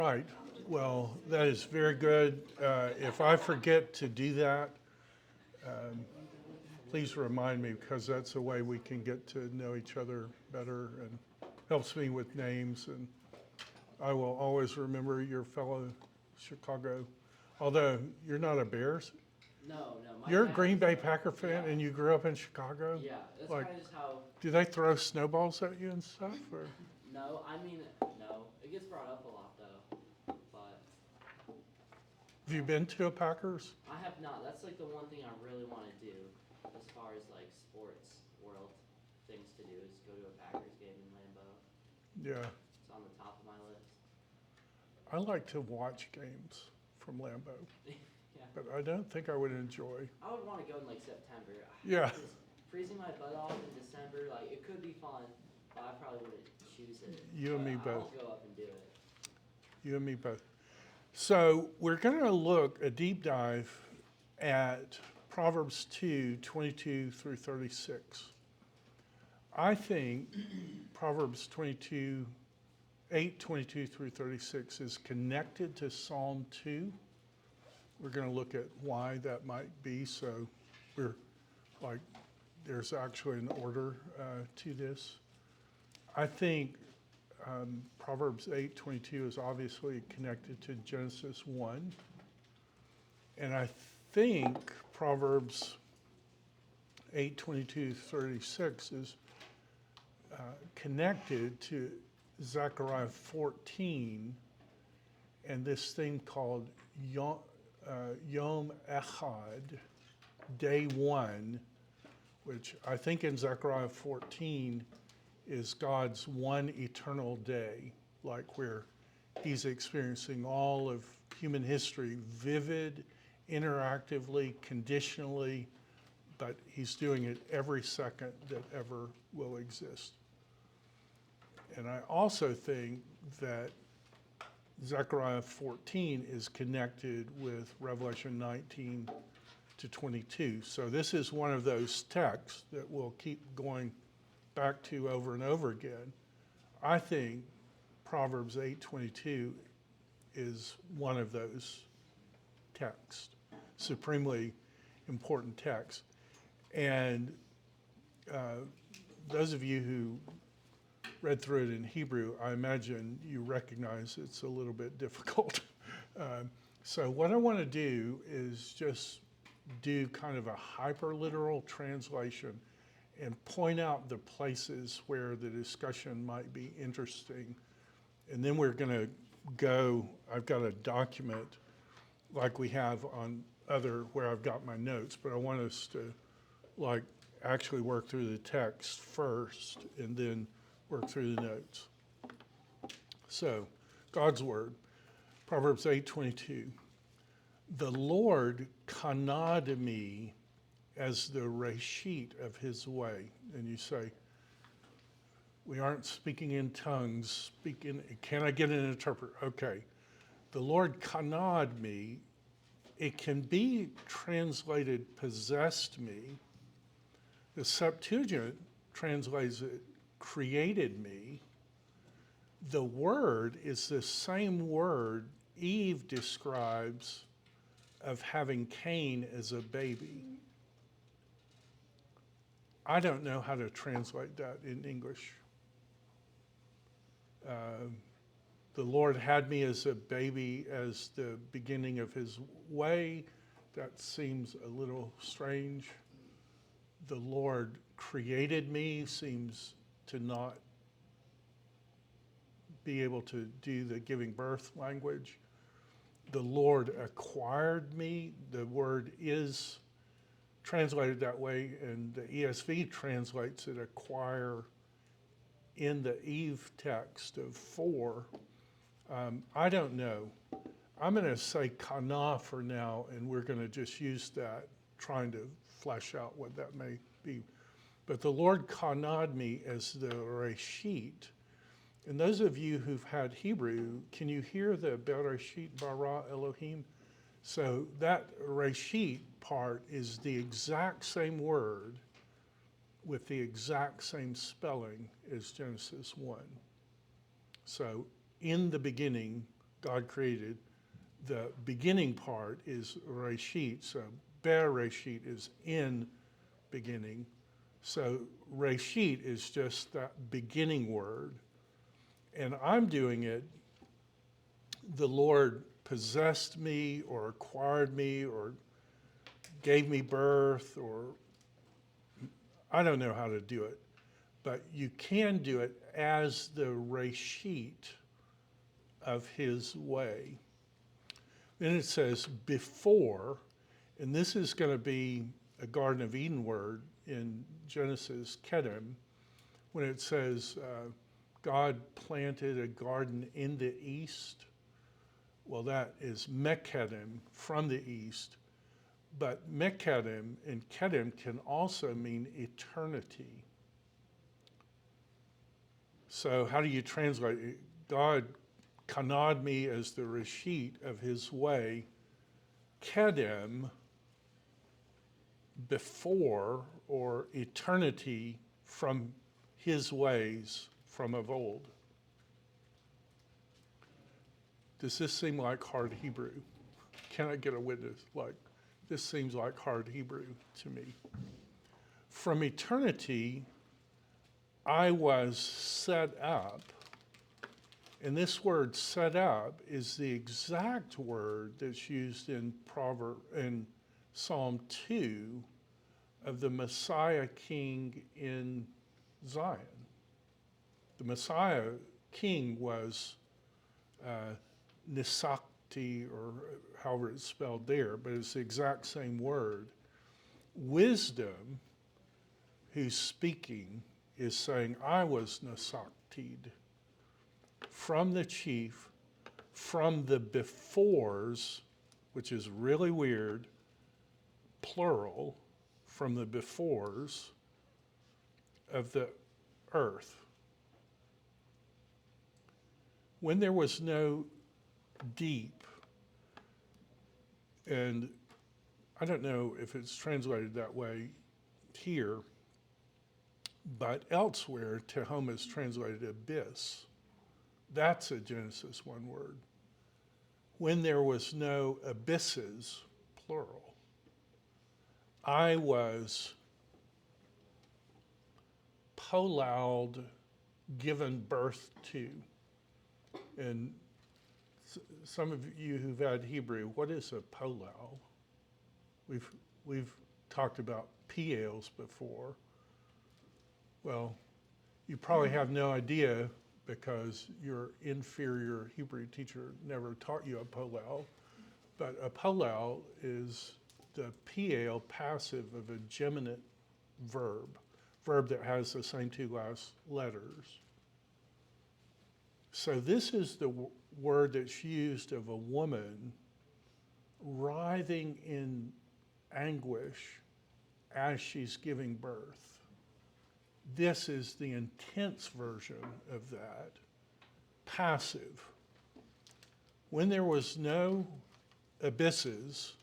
Right. Well, that is very good. If I forget to do that, please remind me because that's a way we can get to know each other better and helps me with names. And I will always remember your fellow Chicago. Although you're not a Bears, No, no, my you're a dad Green is Bay Packer fan yeah, and you grew up in Chicago. yeah. That's Like, kind of just how. do they throw snowballs at you and stuff? Or No, I mean no. It gets brought up a lot though, but have you been to a Packers? I have not. That's like the one thing I really want to do, as far as like sports world things to do is go to a Packers game in Lambeau. Yeah. It's on the top of my list. I like to watch games from Lambeau, Yeah, but I don't think I would enjoy. I would want to go in like September. Yeah. Just freezing my butt off in December, like it could be fun, but I probably wouldn't choose it. You and But me I'll both. go up and do it. You and me both. So we're going to look a deep dive at Proverbs 2, 22 through 36. I think Proverbs 22, 8, 22 through 36 is connected to Psalm 2. We're going to look at why that might be. So we're like, there's actually an order to this. I think Proverbs 8:22 is obviously connected to Genesis 1. And I think Proverbs 8:22-36 is connected to Zechariah 14 and this thing called Yom Echad, day one, which I think in Zechariah 14 is God's one eternal day, like where he's experiencing all of human history, vivid, interactively, conditionally, but he's doing it every second that ever will exist. And I also think that Zechariah 14 is connected with Revelation 19 to 22. So this is one of those texts that we'll keep going back to over and over again. I think Proverbs 8:22 is one of those texts, supremely important texts. And those of you who read through it in Hebrew, I imagine you recognize it's a little bit difficult. So what I want to do is just do kind of a hyperliteral translation and point out the places where the discussion might be interesting. And then we're going to go, I've got a document like we have on other, where I've got my notes, but I want us to like actually work through the text first and then work through the notes. So, God's word, Proverbs 8:22. The Lord kannad me as the reshit of his way. And you say, we aren't speaking in tongues, can I get an interpreter? Okay. The Lord kannad me, it can be translated possessed me. The Septuagint translates it created me. The word is the same word Eve describes of having Cain as a baby. I don't know how to translate that in English. The Lord had me as a baby as the beginning of his way. That seems a little strange. The Lord created me seems to not be able to do the giving birth language. The Lord acquired me. The word is translated that way, and the ESV translates it acquire in the Eve text of 4. I don't know. I'm going to say kana for now, and we're going to just use that, trying to flesh out what that may be. But the Lord kannad me as the reshit. And those of you who've had Hebrew, can you hear the bereshit bara Elohim? So that reshit part is the exact same word with the exact same spelling as Genesis 1. So in the beginning God created, the beginning part is Reshit. So Bereshit is in beginning. So Reshit is just that beginning word. And I'm doing it, the Lord possessed me or acquired me or gave me birth, or I don't know how to do it. But you can do it as the Reshit of his way. Then it says before, and this is going to be a Garden of Eden word in Genesis Kedem, when it says God planted a garden in the east. Well, that is Mekedem, from the east. But Mekedem and Kedem can also mean eternity. So how do you translate it? God kanad me as the Reshit of his way. Kedem, before, or eternity from his ways from of old. Does this seem like hard Hebrew? Can I get a witness? Like, this seems like hard Hebrew to me. From eternity, I was set up, and this word set up is the exact word that's used in Psalm 2 of the Messiah King in Zion. The Messiah King was Nisakti, or however it's spelled there, but it's the exact same word. Wisdom, who's speaking, is saying, I was Nisakti'd from the chief, from the befores, which is really weird, plural, from the befores of the earth. When there was no deep, and I don't know if it's translated that way here, but elsewhere, Tehom is translated abyss. That's a Genesis 1 word. When there was no abysses, plural, I was polalled, given birth to. And some of you who've had Hebrew, what is a polal? We've talked about Piels before. Well, you probably have no idea because your inferior Hebrew teacher never taught you a polal. But a polal is the Piel passive of a geminate verb that has the same two last letters. So this is the word that's used of a woman writhing in anguish as she's giving birth. This is the intense version of that, passive. When there was no abysses,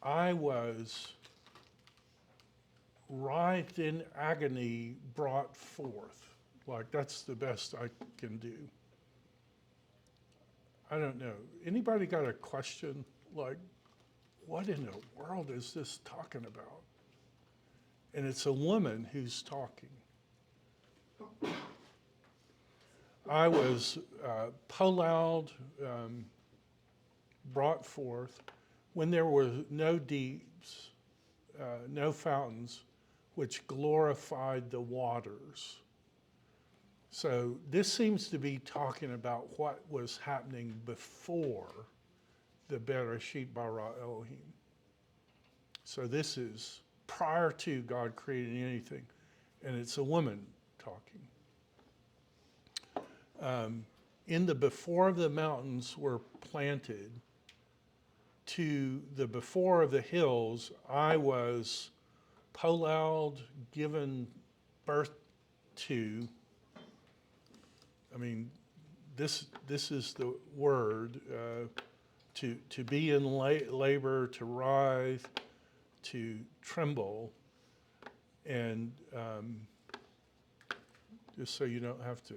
I was writhed in agony, brought forth. Like, that's the best I can do. I don't know. Anybody got a question? Like, what in the world is this talking about? And it's a woman who's talking. I was polalled, brought forth, when there were no deeps, no fountains, which glorified the waters. So this seems to be talking about what was happening before the Bereshit bara Elohim. So this is prior to God creating anything, and it's a woman talking. In the before of the mountains were planted, to the before of the hills, I was polalled, given birth to. I mean, this is the word, to be in labor, to writhe, to tremble, and just so you don't have to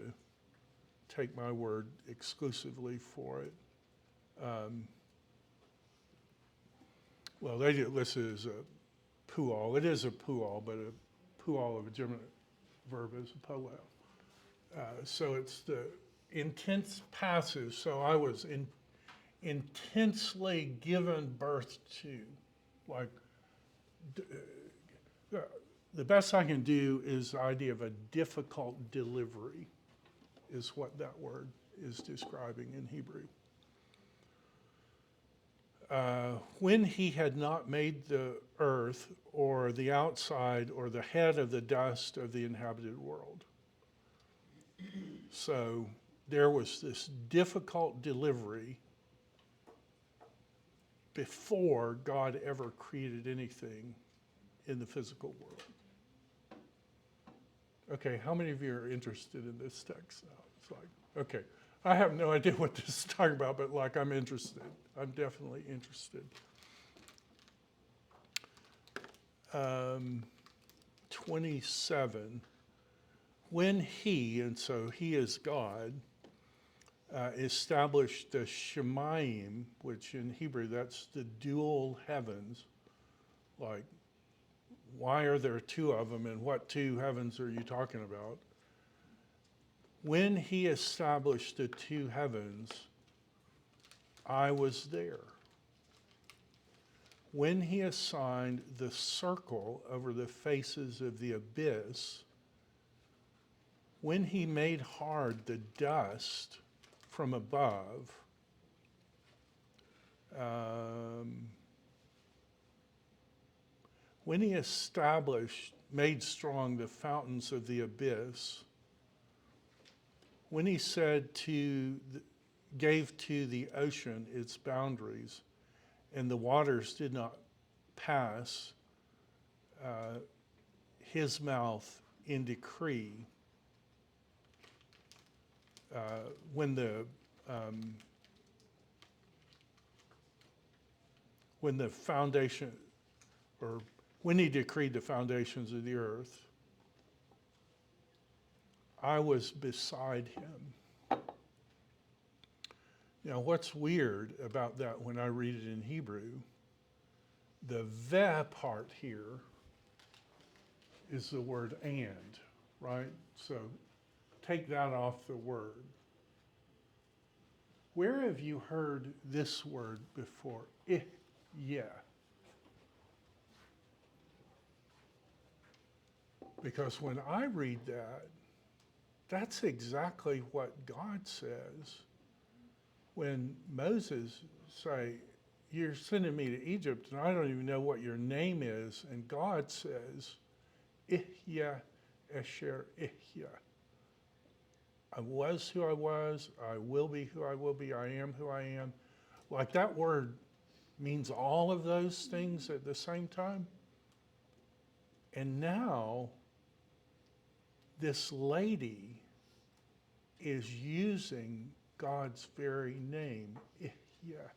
take my word exclusively for it. Well, they get listed as a pual. It is a pual, but a pual of a German verb is a poel. So it's the intense passive. So I was intensely given birth to. Like, the best I can do is the idea of a difficult delivery, is what that word is describing in Hebrew. When he had not made the earth or the outside or the head of the dust of the inhabited world. So there was this difficult delivery before God ever created anything in the physical world. Okay, how many of you are interested in this text now? It's like, okay, I have no idea what this is talking about, but like I'm interested. I'm definitely interested. 27. When he, and so he is God, established the Shemayim, which in Hebrew that's the dual heavens. Like, why are there two of them, and what two heavens are you talking about? When he established the two heavens, I was there. When he assigned the circle over the faces of the abyss, when he made hard the dust from above, when he made strong the fountains of the abyss, when he gave to the ocean its boundaries, and the waters did not pass his mouth in decree, when the foundation, or when he decreed the foundations of the earth, I was beside him. Now, what's weird about that when I read it in Hebrew, the ve part here is the word and, right? So take that off the word. Where have you heard this word before? Yeah. Because when I read that, that's exactly what God says when Moses say, you're sending me to Egypt and I don't even know what your name is. And God says, Ihya Esher Ihya. I was who I was, I will be who I will be, I am who I am. Like, that word means all of those things at the same time. And now, this lady is using God's very name, Ihya.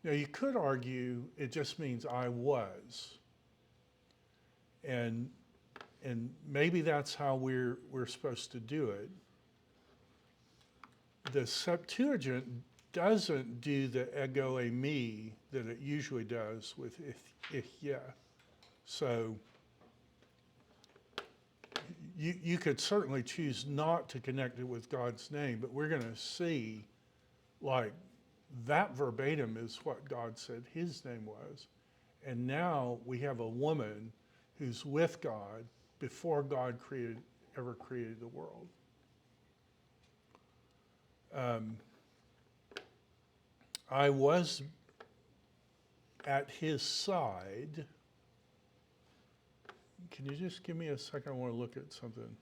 Now, you could argue it just means I was. And maybe that's how we're supposed to do it. The Septuagint doesn't do the ego eimi that it usually does with Ihya. So you could certainly choose not to connect it with God's name, but we're going to see, like, that verbatim is what God said his name was. And now we have a woman who's with God before God ever created the world. I was at his side. Can you just give me a second? I want to look at something.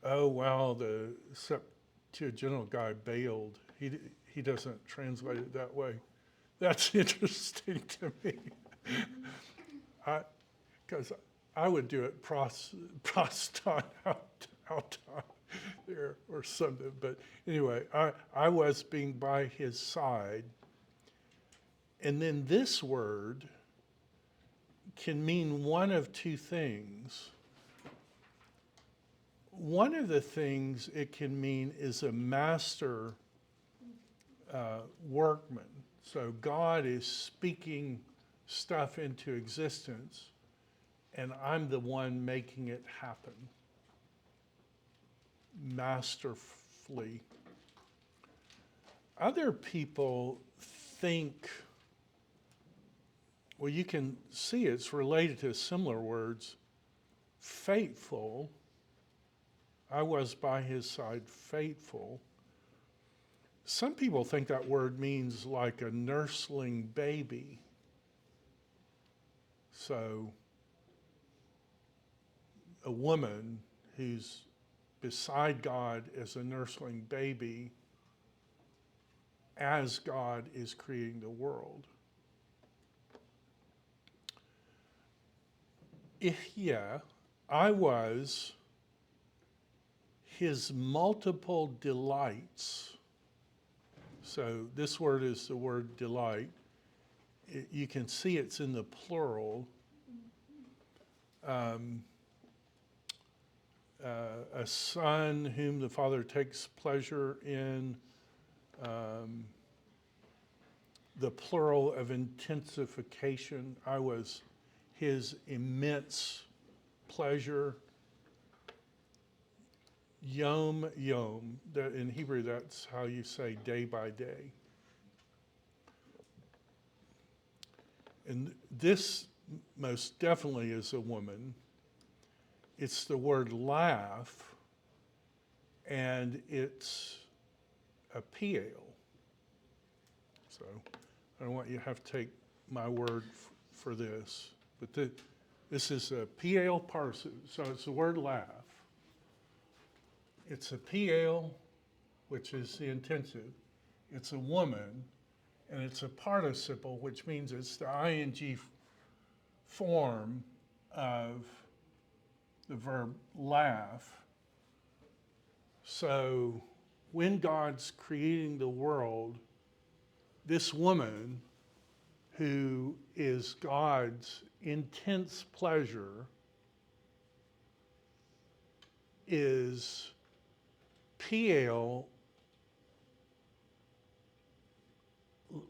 Oh, wow, the Septuagintal guy bailed. He doesn't translate it that way. That's interesting to me. Because I would do it proston out there or something. But anyway, I was being by his side. And then this word can mean one of two things. one of the things it can mean is a master workman. So God is speaking stuff into existence, and I'm the one making it happen masterfully. Other people think, well, you can see it's related to similar words. Faithful, I was by his side faithful. Some people think that word means like a nursling baby. So a woman who's beside God as a nursling baby as God is creating the world. I was his multiple delights. So this word is the word delight. You can see it's in the plural. A son whom the Father takes pleasure in. The plural of intensification. I was his immense pleasure. Yom yom. In Hebrew, that's how you say day by day. And this most definitely is a woman. It's the word laugh, and it's a piel. So I don't want you to have to take my word for this, but this is a piel participle. So it's the word laugh. It's a piel, which is the intensive. It's a woman, and it's a participle, which means it's the ing form of the verb laugh. So when God's creating the world, this woman who is God's intense pleasure is piel,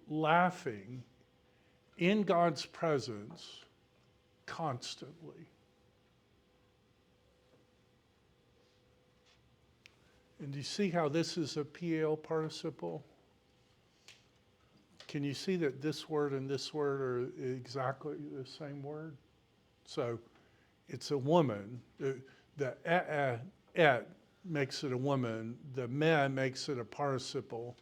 laughing in God's presence constantly. And do you see how this is a piel participle? Can you see that this word and this word are exactly the same word? So it's a woman. The et makes it a woman. The me makes it a participle.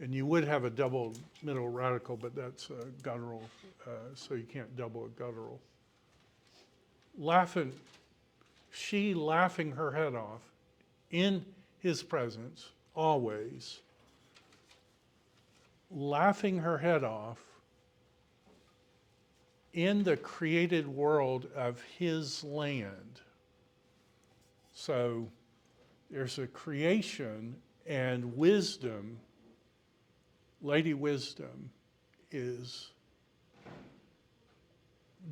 And you would have a double middle radical, but that's a guttural, so you can't double a guttural. She laughing her head off in his presence, always. Laughing her head off in the created world of his land. So there's a creation, and wisdom, Lady Wisdom, is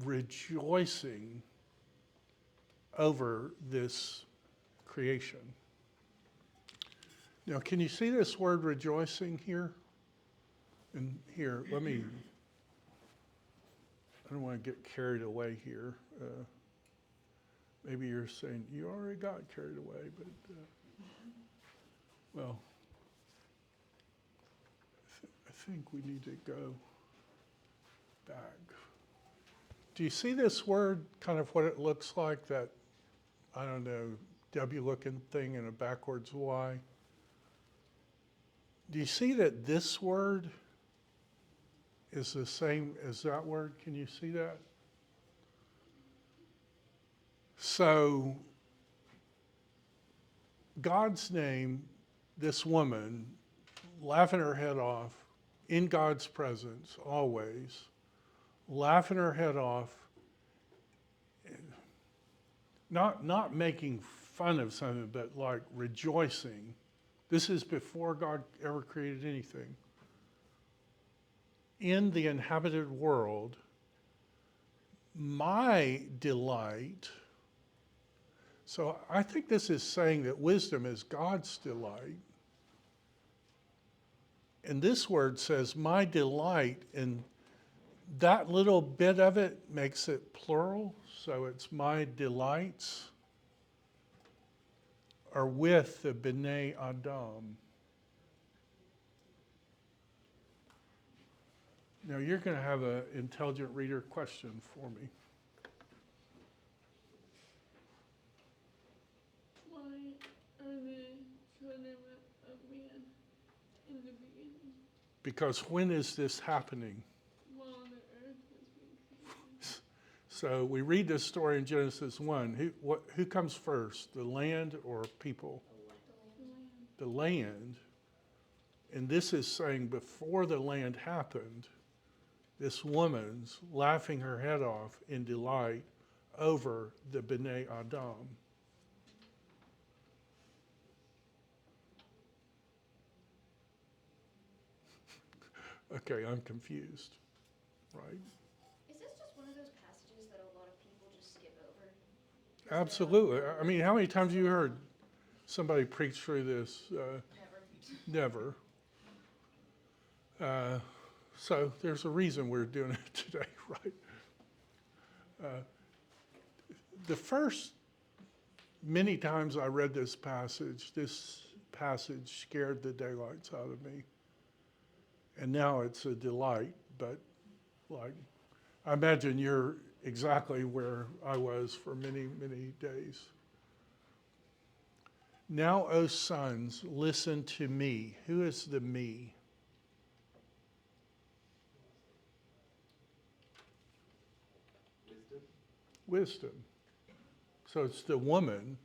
rejoicing over this creation. Now, can you see this word rejoicing here? And here, I don't want to get carried away here. Maybe you're saying, you already got carried away, but, well, I think we need to go back. Do you see this word, kind of what it looks like, that, I don't know, W-looking thing and a backwards Y? Do you see that this word is the same as that word? Can you see that? So, God's name, this woman, laughing her head off, in God's presence, always, laughing her head off, not making fun of something, but like rejoicing. This is before God ever created anything. In the inhabited world, my delight, So I think this is saying that wisdom is God's delight. And this word says, my delight, and that little bit of it makes it plural. So it's my delights are with the B'nai Adam. Now you're going to have an intelligent reader question for me. Why are the children of man in the beginning Because when is this happening? while the earth was being created? So we read this story in Genesis 1. Who comes first, the land or people? The land. The land. The land. And this is saying before the land happened, this woman's laughing her head off in delight over the B'nai Adam. Okay, I'm confused, right? Is this just one of those passages that a lot of people just skip over? Absolutely. I mean, how many times have you heard somebody preach through this? Never. Never. So there's a reason we're doing it today, right? The first many times I read this passage scared the daylights out of me. And now it's a delight, but like, I imagine you're exactly where I was for many, many days. Now, O sons, listen to me. Who is the me? Wisdom. So it's the woman.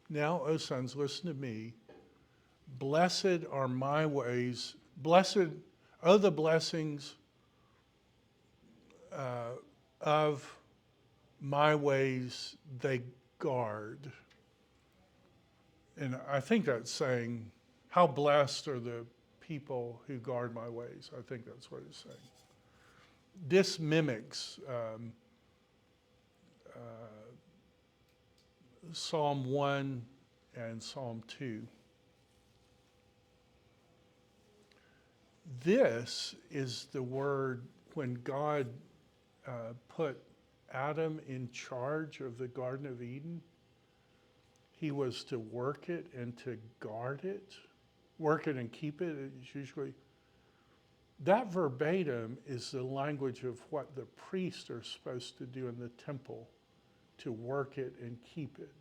Now, O sons, listen to me. Blessed are my ways. Blessed are the blessings of my ways they guard. And I think that's saying, how blessed are the people who guard my ways. I think that's what it's saying. This mimics Psalm 1 and Psalm 2. This is the word when God put Adam in charge of the Garden of Eden. He was to work it and to guard it. Work it and keep it. It's usually, that verbatim is the language of what the priests are supposed to do in the temple, to work it and keep it.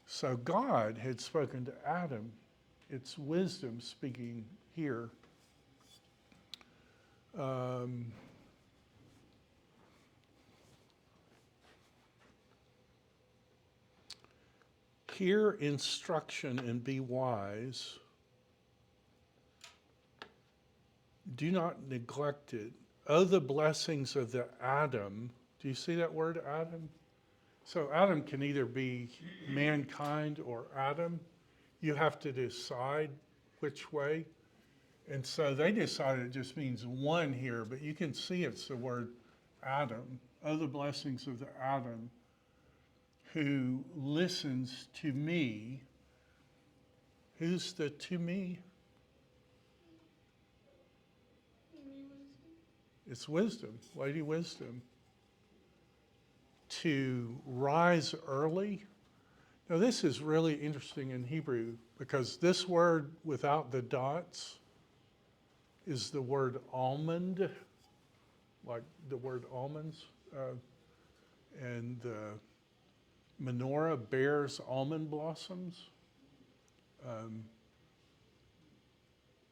So God had spoken to Adam. It's wisdom speaking here. Hear instruction and be wise. Do not neglect it. Oh, the blessings of the Adam. Do you see that word, Adam? So Adam can either be mankind or Adam. You have to decide which way. And so they decided it just means one here, but you can see it's the word Adam. Oh, the blessings of the Adam who listens to me. Who's the to me? It's wisdom, Lady Wisdom. To rise early. Now this is really interesting in Hebrew because this word without the dots is the word almond, like the word almonds. And the menorah bears almond blossoms.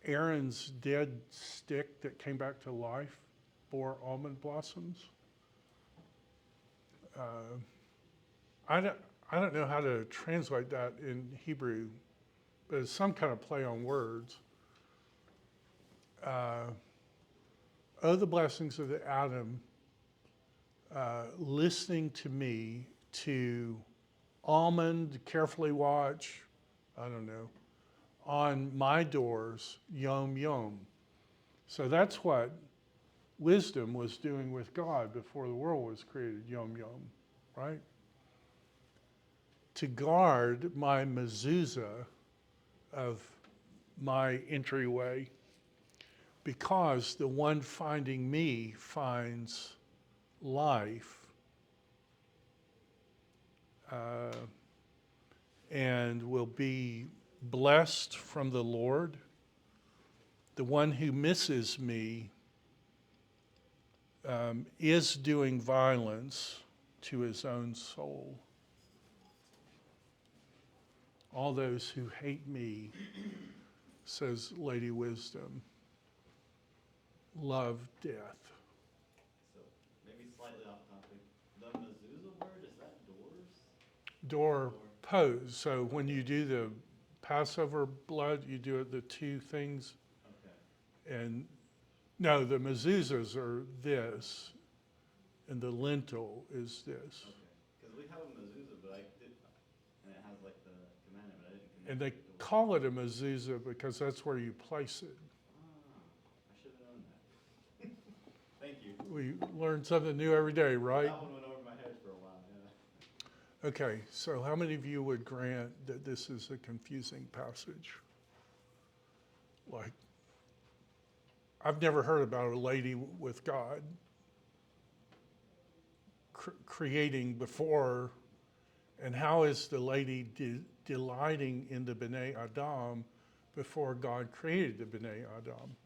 Aaron's dead stick that came back to life bore almond blossoms. I don't know how to translate that in Hebrew, but it's some kind of play on words. Oh, the blessings of the Adam, listening to me, to almond, carefully watch, I don't know, on my doors, yom yom. So that's what wisdom was doing with God before the world was created, yom yom, right? To guard my mezuzah of my entryway, because the one finding me finds life and will be blessed from the Lord. The one who misses me is doing violence to his own soul. All those who hate me, says Lady Wisdom, love death. So maybe slightly off topic. The mezuzah word, is that doors? Door pose. So when you do the Passover blood, you do it the two things. Okay. And no, the mezuzahs are this, and the lintel is this. Okay. Because we have a mezuzah, but I did, and it has like the commandment, but I didn't connect And they the door. call it a mezuzah because that's where you place it. Ah, I should have known that. Thank you. We learn something new every day, right? That one went over my head for a while, yeah. Okay, so how many of you would grant that this is a confusing passage? Like, I've never heard about a lady with God creating before, and how is the lady delighting in the B'nai Adam before God created the B'nai Adam?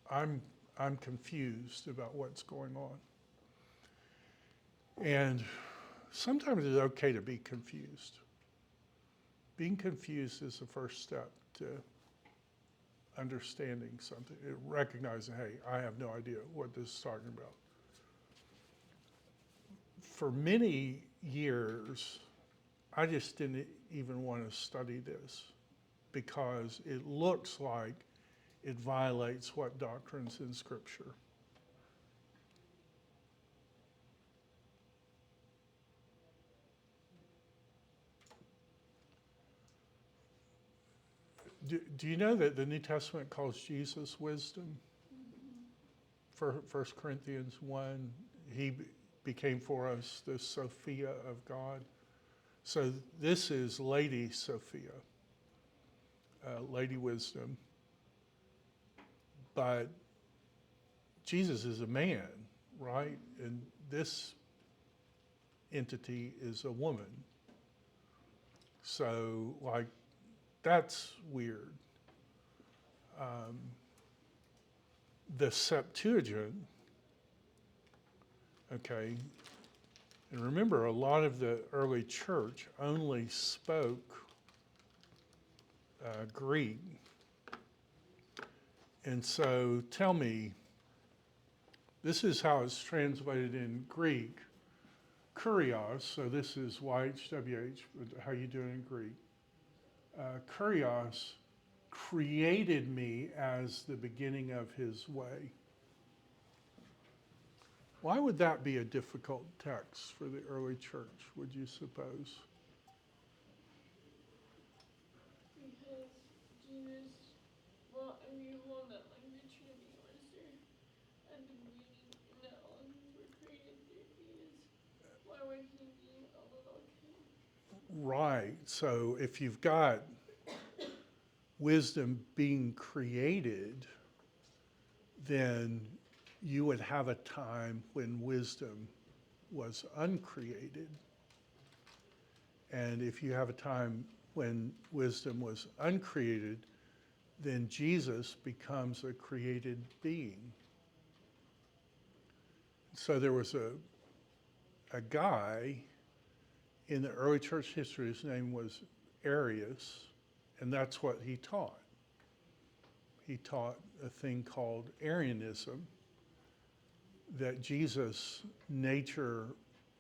I'm confused about what's going on. And sometimes it's okay to be confused. Being confused is the first step to understanding something, recognizing, hey, I have no idea what this is talking about. For many years, I just didn't even want to study this because it looks like it violates what doctrines in Scripture. Do you know that the New Testament calls Jesus wisdom? For 1 Corinthians 1, he became for us the Sophia of God. So this is Lady Sophia, Lady Wisdom. But Jesus is a man, right? And this entity is a woman. So, like, that's weird. The Septuagint, okay, and remember, a lot of the early church only spoke Greek. And so tell me, this is how it's translated in Greek. Kurios, so this is YHWH, how you do it in Greek. Kurios created me as the beginning of his way. Why would that be a difficult text for the early church, would you suppose? Because Jesus, well, I mean, well, not like the Trinity was there at the beginning, and that all things were created through Jesus. Why would he be a little kid? Right, so if you've got wisdom being created, then you would have a time when wisdom was uncreated. And if you have a time when wisdom was uncreated, then Jesus becomes a created being. So there was a guy in the early church history, his name was Arius, and that's what he taught. He taught a thing called Arianism, that Jesus' nature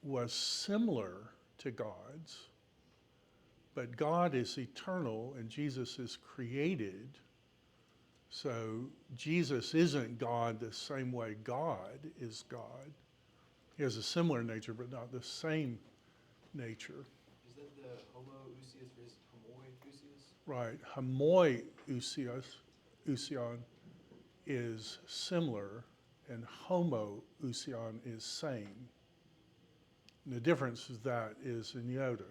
was similar to God's, but God is eternal and Jesus is created. So Jesus isn't God the same way God is God. He has a similar nature, but not the same nature. Is that the homoousios versus homoiousios? Right. Homoousion is similar, and homoousion is same. And the difference is that is in Yoda.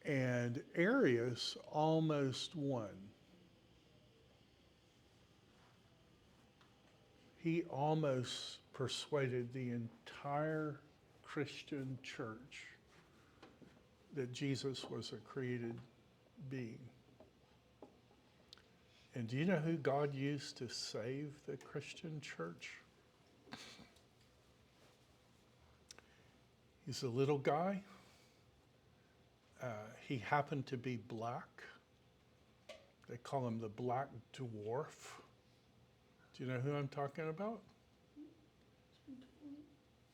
And Arius almost won. He almost persuaded the entire Christian church that Jesus was a created being. And do you know who God used to save the Christian church? He's a little guy. He happened to be black. They call him the Black Dwarf. Do you know who I'm talking about?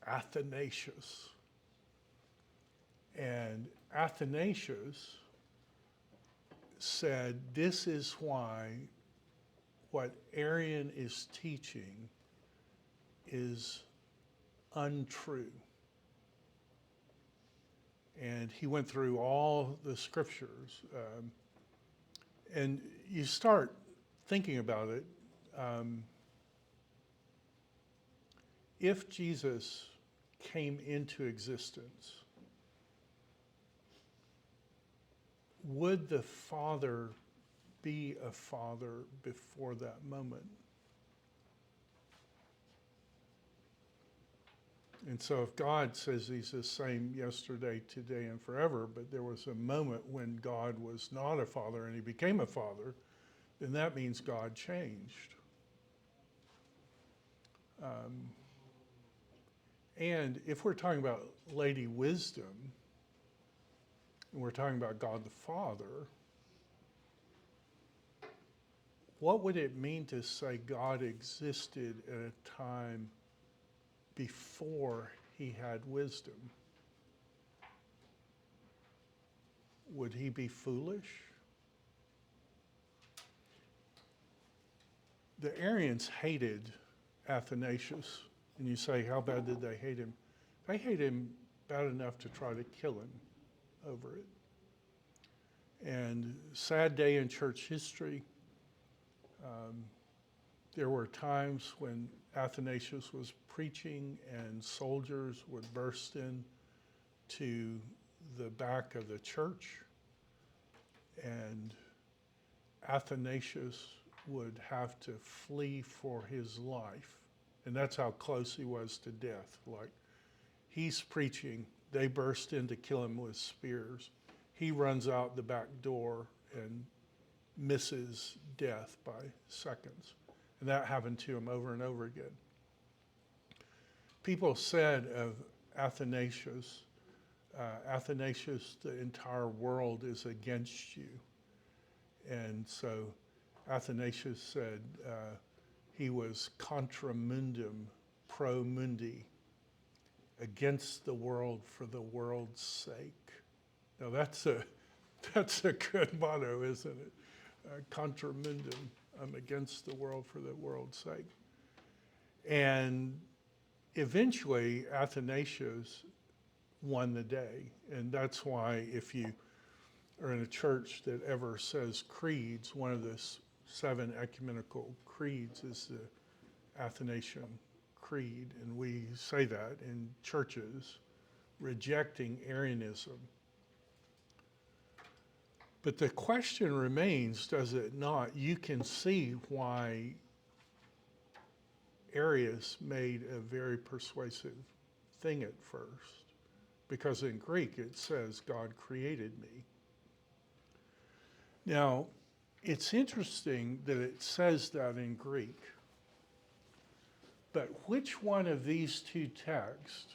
Athanasius. And Athanasius said, this is why what Arian is teaching is untrue. And he went through all the scriptures. And you start thinking about it. If Jesus came into existence, would the Father be a father before that moment? And so if God says he's the same yesterday, today, and forever, but there was a moment when God was not a father and he became a father, then that means God changed. And if we're talking about Lady Wisdom, and we're talking about God the Father, what would it mean to say God existed at a time before he had wisdom? Would he be foolish? The Arians hated Athanasius. And you say, how bad did they hate him? They hated him bad enough to try to kill him over it. And sad day in church history. There were times when Athanasius was preaching and soldiers would burst in to the back of the church, and Athanasius would have to flee for his life. And that's how close he was to death. Like, he's preaching, they burst in to kill him with spears. He runs out the back door and misses death by seconds. And that happened to him over and over again. People said of Athanasius, the entire world is against you. And so Athanasius said he was contra mundum pro mundi, against the world for the world's sake. Now that's a good motto, isn't it? Contra mundum, I'm against the world for the world's sake. And eventually Athanasius won the day. And that's why if you are in a church that ever says creeds, one of the 7 ecumenical creeds is the Athanasian Creed. And we say that in churches rejecting Arianism. But the question remains, does it not? You can see why Arius made a very persuasive thing at first. Because in Greek it says, God created me. Now, it's interesting that it says that in Greek. But which one of these two texts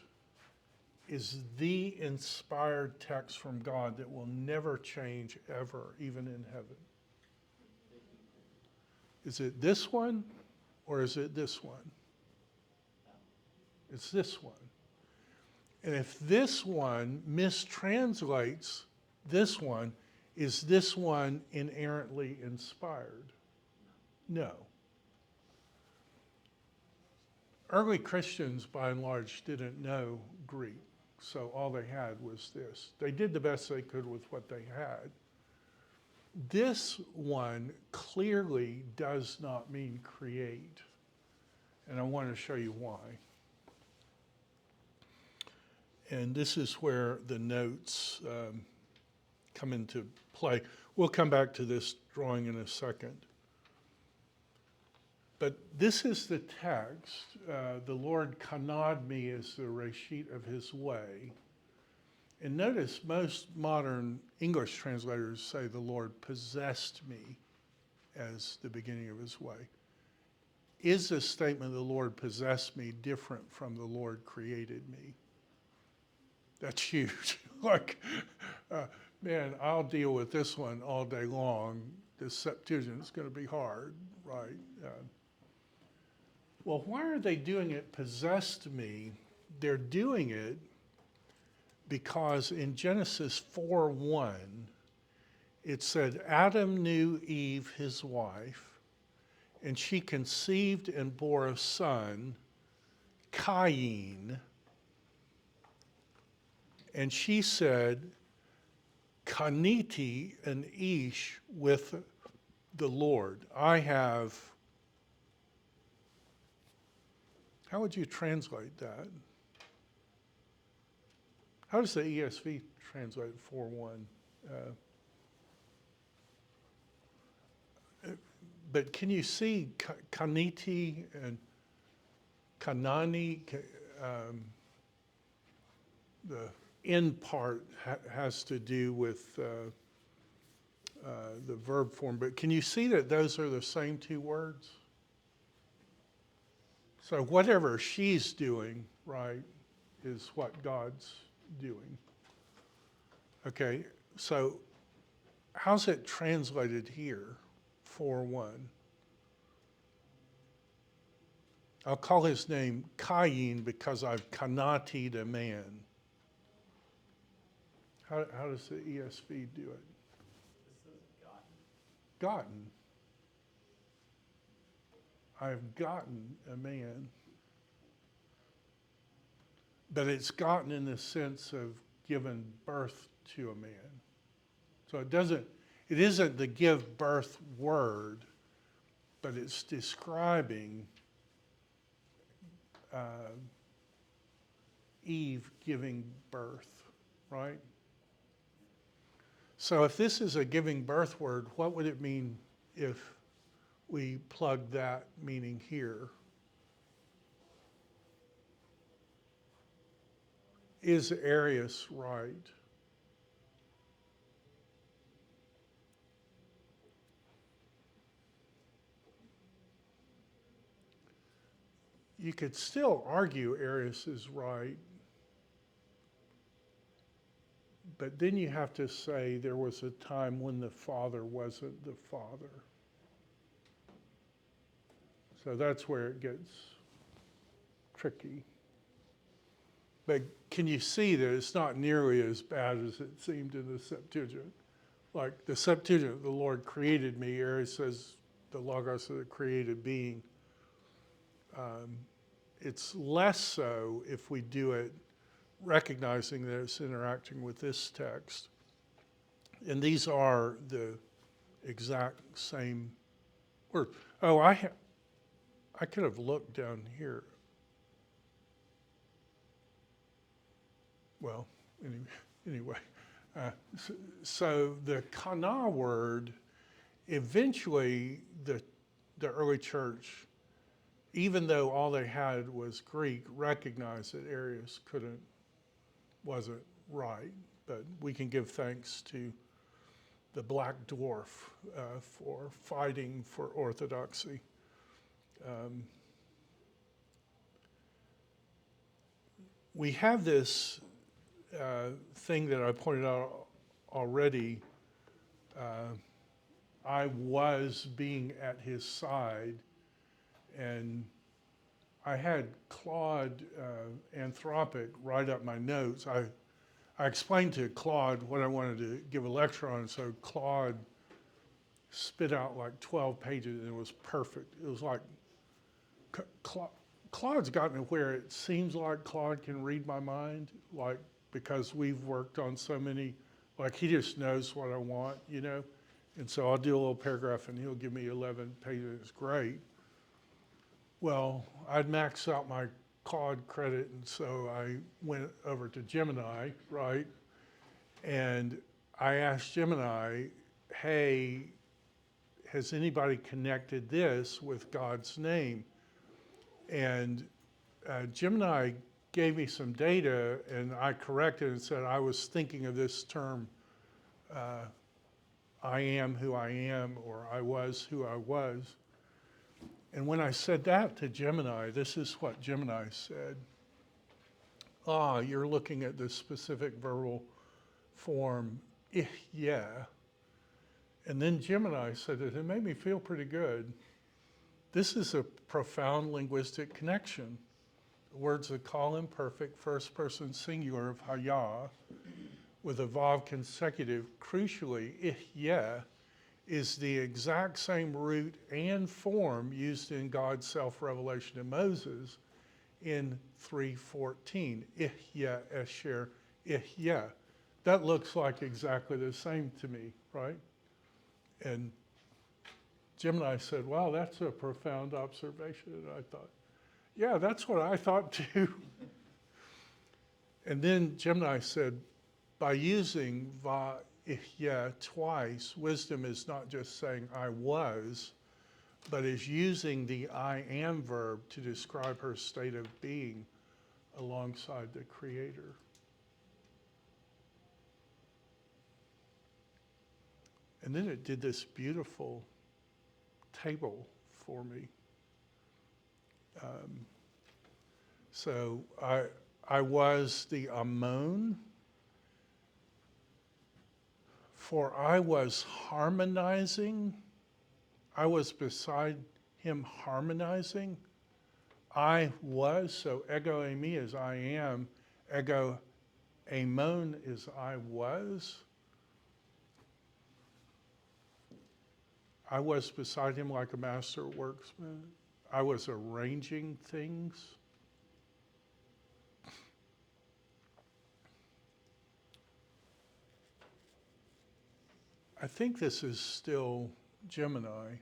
is the inspired text from God that will never change ever, even in heaven? Is it this one or is it this one? It's this one. And if this one mistranslates this one, is this one inerrantly inspired? No. Early Christians, by and large, didn't know Greek, so all they had was this. They did the best they could with what they had. This one clearly does not mean create, and I want to show you why. And this is where the notes come into play. We'll come back to this drawing in a second. But this is the text. The Lord kanad me as the reshit of his way. And notice most modern English translators say the Lord possessed me as the beginning of his way. Is this statement, the Lord possessed me, different from the Lord created me? That's huge. Man, I'll deal with this one all day long. This Septuagint is going to be hard, right? Well, why are they doing it possessed me? They're doing it because in Genesis 4:1, it said, Adam knew Eve, his wife, and she conceived and bore a son, Cain. And she said, Kaniti an ish with the Lord. I have, how would you translate that? How does the ESV translate 4:1? But can you see Kaniti and Kanani? The end part has to do with the verb form, but can you see that those are the same two words? So whatever she's doing, right, is what God's doing. Okay, so how's it translated here, 4:1? I'll call his name Cain because I've kanati'd a man. How does the ESV do it? This says gotten. Gotten. I've gotten a man. But it's gotten in the sense of given birth to a man. So it isn't the give birth word, but it's describing Eve giving birth, right? So if this is a giving birth word, what would it mean if we plug that meaning here? Is Arius right? You could still argue Arius is right, but then you have to say there was a time when the Father wasn't the Father. So that's where it gets tricky. But can you see that it's not nearly as bad as it seemed in the Septuagint? Like the Septuagint, the Lord created me. Arius says the Logos of the created being. It's less so if we do it recognizing that it's interacting with this text. And these are the exact same words. Oh, I could have looked down here. Well, anyway. So the kana word, eventually the early church, even though all they had was Greek, recognized that Arius wasn't right. But we can give thanks to the Black Dwarf for fighting for orthodoxy. We have this thing that I pointed out already. I was being at his side, and I had Claude Anthropic write up my notes. I explained to Claude what I wanted to give a lecture on, so Claude spit out like 12 pages, and it was perfect. It was like, Claude's gotten to where it seems like Claude can read my mind, like, because we've worked on so many, like he just knows what I want, you know? And so I'll do a little paragraph and he'll give me 11 pages, it's great. Well, I'd max out my Claude credit, and so I went over to Gemini, right? And I asked Gemini, hey, has anybody connected this with God's name? And Gemini gave me some data, and I corrected and said I was thinking of this term, I am who I am, or I was who I was. And when I said that to Gemini, this is what Gemini said. You're looking at the specific verbal form, yeah. And then Gemini said that it made me feel pretty good. This is a profound linguistic connection. The words that call imperfect first person singular of Hayah with a vav consecutive, crucially, yeah, is the exact same root and form used in God's self-revelation to Moses in 3:14. Ihya esher ihya. That looks like exactly the same to me, right? And Gemini said, wow, that's a profound observation. And I thought, yeah, that's what I thought too. And then Gemini said, by using va ihya twice, wisdom is not just saying I was, but is using the I am verb to describe her state of being alongside the Creator. And then it did this beautiful table for me. So I was the Ammon, for I was harmonizing. I was beside him harmonizing. I was, so ego eimi is I am, ego amon is I was. I was beside him like a master worksman. I was arranging things. I think this is still Gemini.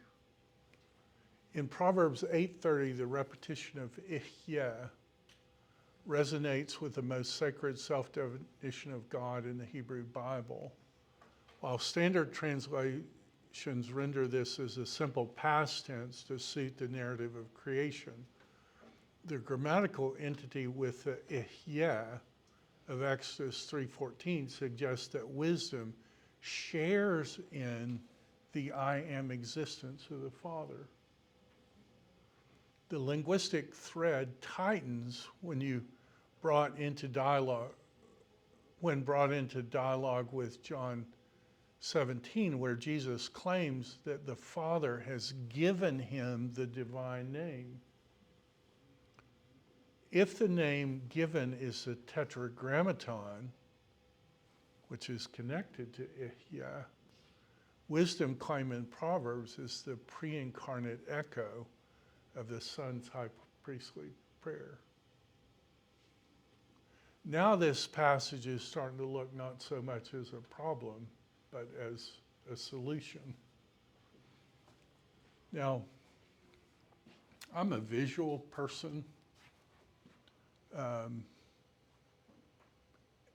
In Proverbs 8:30, the repetition of ihya resonates with the most sacred self-definition of God in the Hebrew Bible. While standard translations render this as a simple past tense to suit the narrative of creation, the grammatical entity with the ihya of Exodus 3:14 suggests that wisdom shares in the I am existence of the Father. The linguistic thread tightens when brought into dialogue with John 17, where Jesus claims that the Father has given him the divine name. If the name given is the tetragrammaton, which is connected to ihya, wisdom claim in Proverbs is the pre-incarnate echo of the Son's high priestly prayer. Now this passage is starting to look not so much as a problem, but as a solution. Now, I'm a visual person,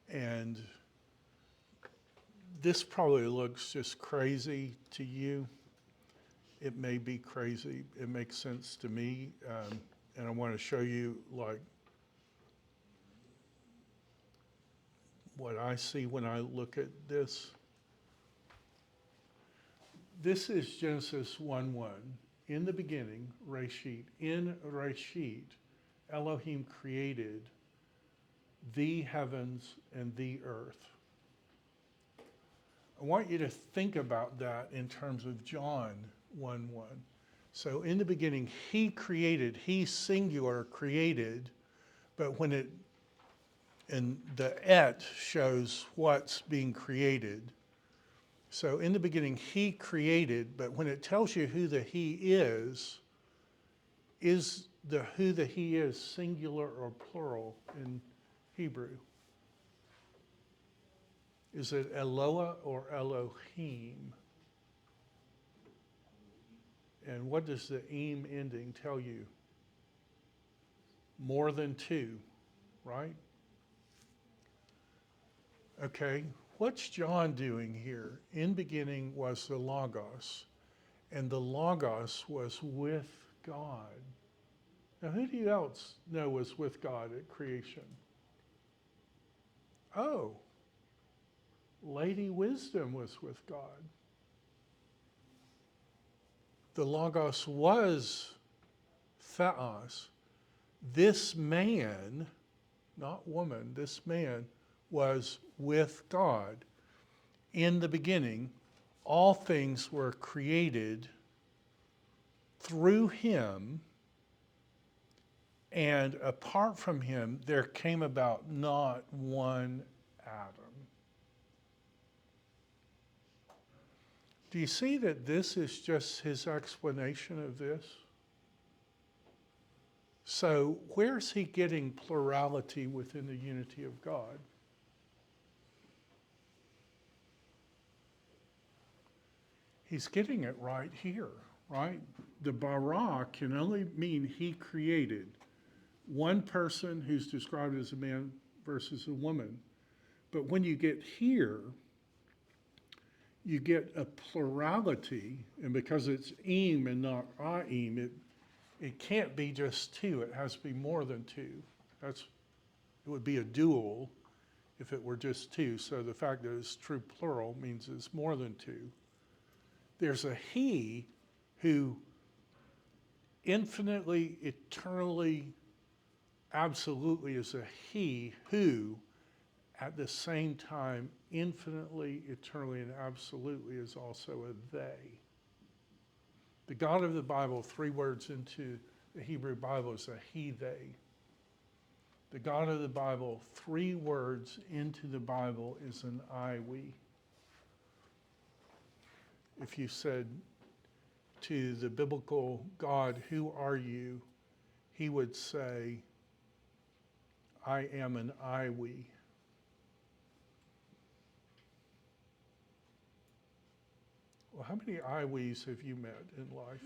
and this probably looks just crazy to you. It may be crazy. It makes sense to me, and I want to show you like what I see when I look at this. This is Genesis 1:1. In the beginning, Reshit, in Reshit, Elohim created the heavens and the earth. I want you to think about that in terms of John 1:1. So in the beginning, he created, he singular created, but when it, and the et shows what's being created. So in the beginning, he created, but when it tells you who the he is the who the he is singular or plural in Hebrew? Is it Eloah or Elohim? And what does the im ending tell you? more than two, right? Okay, what's John doing here? In beginning was the Logos, and the Logos was with God. Now, who do you else know was with God at creation? Oh, Lady Wisdom was with God. The Logos was Theos. This man, not woman, this man was with God. In the beginning, all things were created through him, and apart from him, there came about not one atom. Do you see that this is just his explanation of this? So, where's he getting plurality within the unity of God? He's getting it right here, right? The bara can only mean he created one person who's described as a man versus a woman. But when you get here, you get a plurality, and because it's im and not aim, it can't be just two, it has to be more than two. It would be a dual if it were just two. So the fact that it's true plural means it's more than two. There's a he who infinitely, eternally, absolutely is a he who at the same time infinitely, eternally, and absolutely is also a they. The God of the Bible, 3 words into the Hebrew Bible, is a he, they. The God of the Bible, 3 words into the Bible, is an I, we. If you said to the biblical God, who are you? He would say, I am an I, we. Well, how many I, we's have you met in life?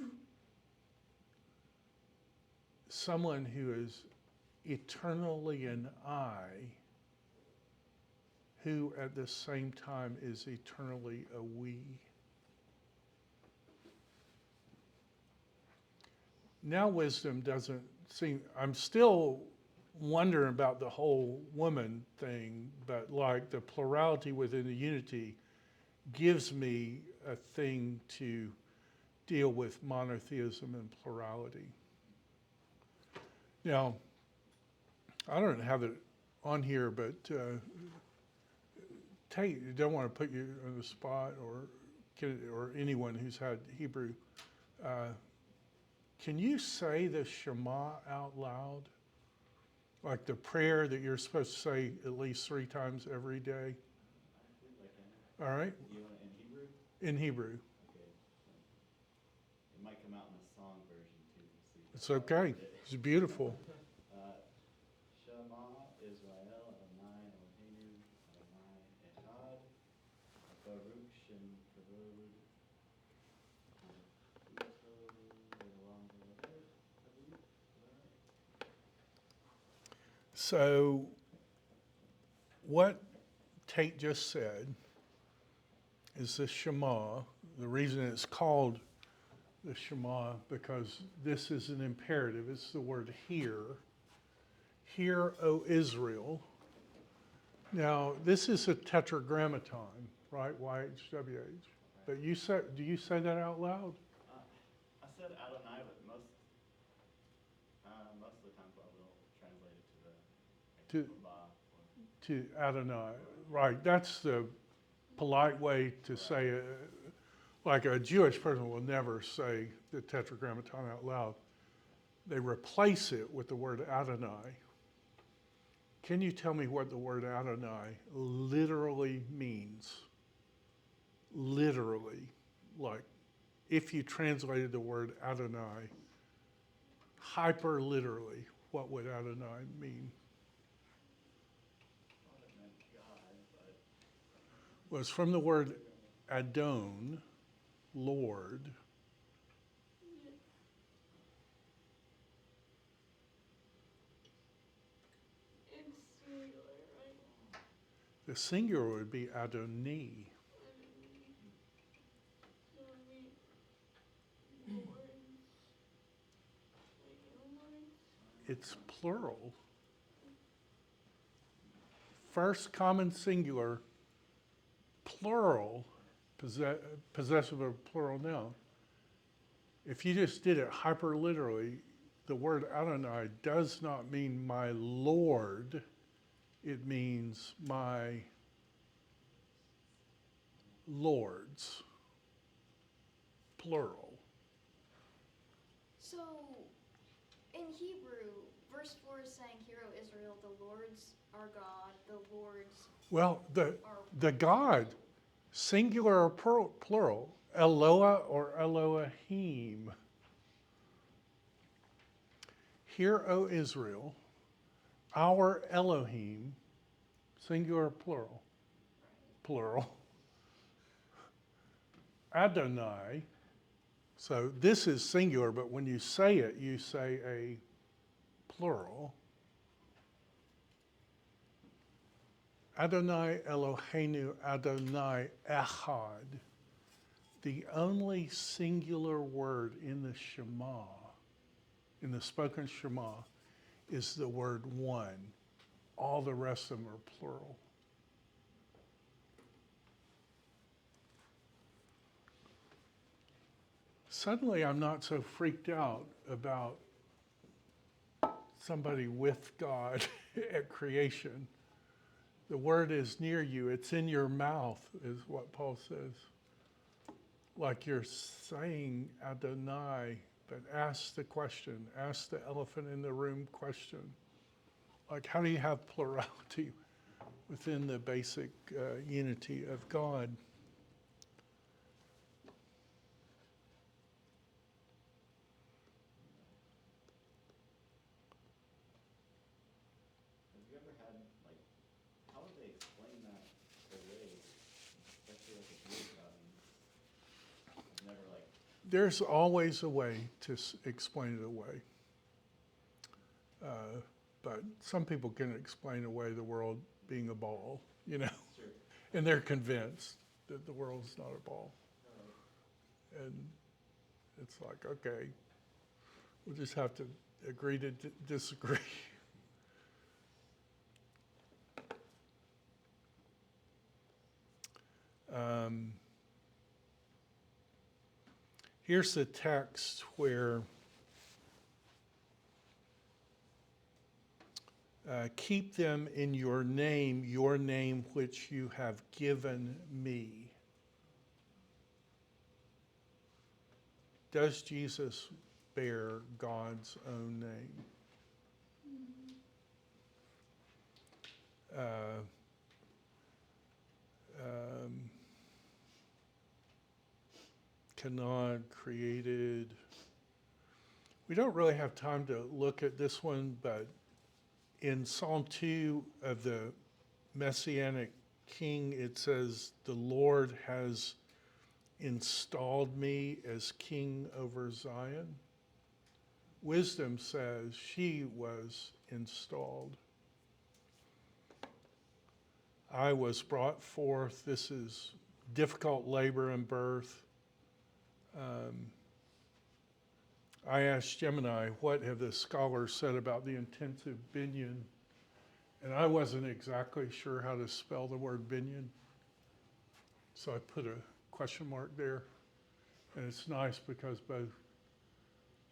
Someone who is eternally an I, who at the same time is eternally a we. Now wisdom doesn't seem, I'm still wondering about the whole woman thing, but like the plurality within the unity gives me a thing to deal with monotheism and plurality. Now, I don't have it on here, but don't want to put you on the spot or anyone who's had Hebrew. Can you say the Shema out loud? Like the prayer that you're supposed to say at least 3 times every day? I believe I can. All right? You want it in Hebrew? In Hebrew. Okay. It might come out in a song version too. We'll see. It's okay. It's beautiful. Shema Israel Adonai Eloheinu Adonai Echad Baruch Shem Kavod So, what Tate just said is the Shema. The reason it's called the Shema because this is an imperative. It's the word hear. Hear, O Israel. Now, this is a tetragrammaton, right? YHWH. But do you say that out loud? I said Adonai, but most of the time I will translate it to the To Adonai, right? That's the polite way to say it. Like a Jewish person will never say the tetragrammaton out loud. They replace it with the word Adonai. Can you tell me what the word Adonai literally means? Literally, like if you translated the word Adonai, hyper literally, what would Adonai mean? thought it meant God, but Well, it's from the word Adon, Lord. The singular would be Adoni. underneath. So it means lords, like your lords. It's plural. First common singular, plural, possessive of plural noun. If you just did it hyperliterally, the word Adonai does not mean my Lord. It means my lords, plural. So, in Hebrew, verse 4 is saying, Hear, O Israel, the Lord's our God, the Lord's Well, are... the God, singular or plural, Eloah or Elohim. Hear, O Israel, our Elohim, singular, plural, plural. Adonai, so this is singular, but when you say it, you say a plural. Adonai Eloheinu Adonai Echad. The only singular word in the Shema, in the spoken Shema, is the word one. All the rest of them are plural. Suddenly, I'm not so freaked out about somebody with God at creation. The word is near you, it's in your mouth, is what Paul says. Like you're saying Adonai, but ask the question, ask the elephant in the room question. Like, how do you have plurality within the basic unity of God? Have you ever had, like, how would they explain that away? Especially like a Jewish audience. I've never like, There's always a way to explain it away. But some people can explain away the world being a ball, you know, sure. and they're convinced that the world's not a ball. And it's like, okay, we'll just have to agree to disagree. Here's the text where keep them in your name which you have given me. Does Jesus bear God's own name? Kanad created. We don't really have time to look at this one, but in Psalm 2 of the Messianic King, it says, the Lord has installed me as king over Zion. Wisdom says she was installed. I was brought forth. This is difficult labor and birth. I asked Gemini, what have the scholars said about the intensive binyan? And I wasn't exactly sure how to spell the word binyan. So I put a question mark there. And it's nice because both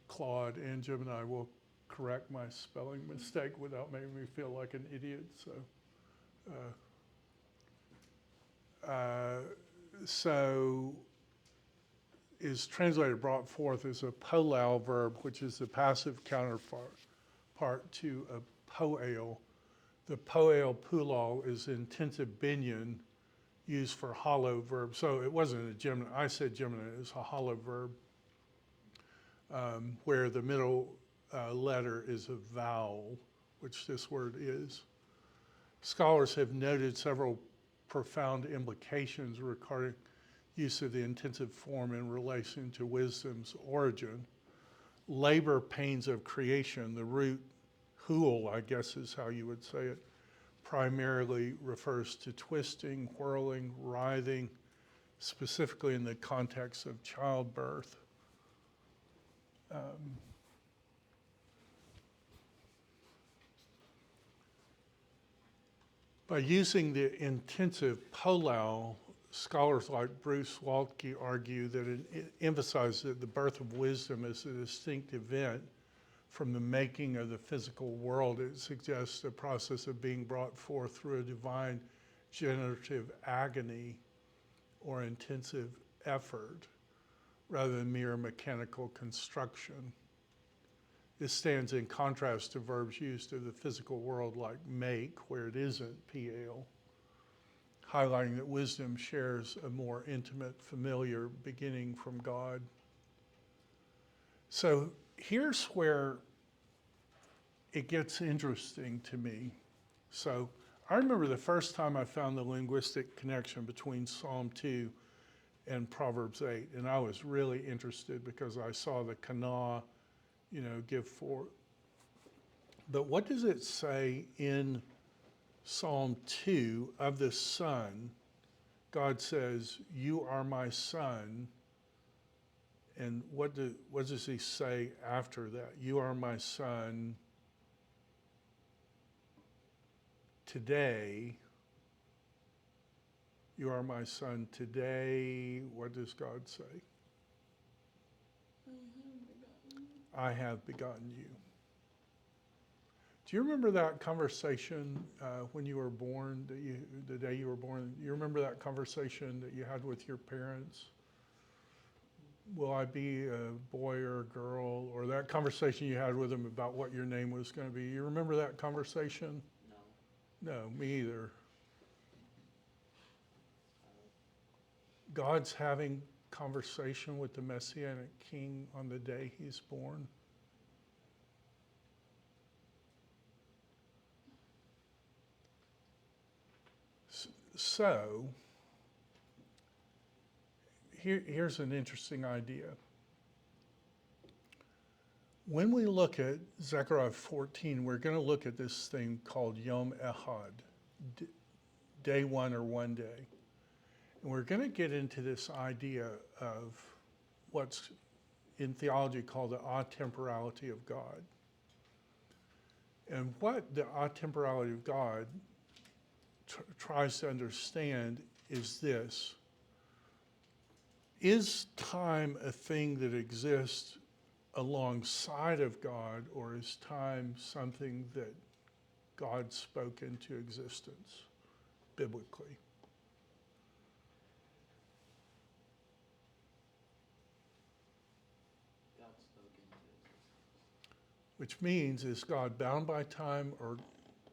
Claude and Gemini will correct my spelling mistake without making me feel like an idiot. So is translated brought forth as a polal verb, which is the passive counterpart to a poel. The poel pulal is intensive binyan used for hollow verb. So it wasn't a Gemini. I said Gemini is a hollow verb where the middle letter is a vowel, which this word is. Scholars have noted several profound implications regarding use of the intensive form in relation to wisdom's origin. Labor pains of creation, the root hul, I guess is how you would say it, primarily refers to twisting, whirling, writhing, specifically in the context of childbirth. By using the intensive polao, scholars like Bruce Waltke argue that it emphasizes that the birth of wisdom is a distinct event from the making of the physical world. It suggests a process of being brought forth through a divine generative agony or intensive effort rather than mere mechanical construction. This stands in contrast to verbs used of the physical world like make, where it isn't PL, highlighting that wisdom shares a more intimate, familiar beginning from God. So here's where it gets interesting to me. So I remember the first time I found the linguistic connection between Psalm 2 and Proverbs 8, and I was really interested because I saw the kana, give forth. But what does it say in Psalm 2 of the Son? God says, "You are my Son." And what does he say after that? "You are my Son today." You are my Son today. What does God say? I have begotten you. Do you remember that conversation when you were born, the day you were born? You remember that conversation that you had with your parents? Will I be a boy or a girl? Or that conversation you had with them about what your name was going to be. You remember that conversation? No. No, me either. God's having conversation with the Messianic King on the day he's born. So, here's an interesting idea. When we look at Zechariah 14, we're going to look at this thing called Yom Echad, day one or one day. And we're going to get into this idea of what's in theology called the atemporality of God. And what the atemporality of God tries to understand is this: is time a thing that exists alongside of God, or is time something that God spoke into existence biblically? God spoke into existence. Which means, is God bound by time or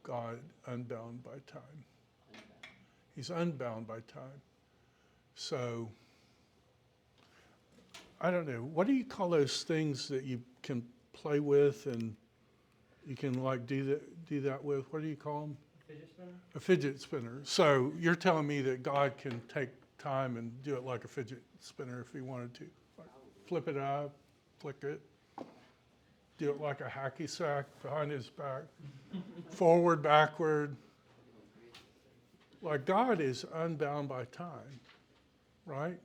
God unbound by time? Unbound. He's unbound by time. So, I don't know, what do you call those things that you can play with and you can like do that with? What do you call them? Fidget spinner? A fidget spinner. So you're telling me that God can take time and do it like a fidget spinner if he wanted to. Like flip it up, flick it, do it like a hacky sack behind his back, forward, backward. Like God is unbound by time, right?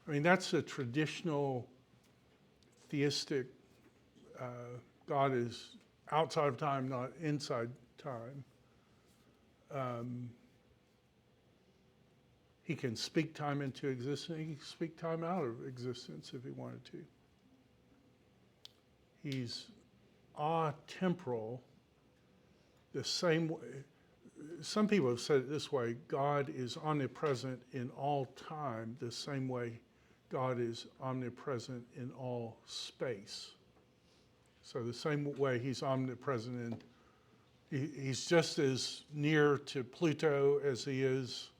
I mean, that's a traditional theistic, God is outside of time, not inside time. He can speak time into existence. He can speak time out of existence if he wanted to. He's atemporal, the same way. Some people have said it this way: God is omnipresent in all time, the same way God is omnipresent in all space. So the same way he's omnipresent he's just as near to Pluto as he is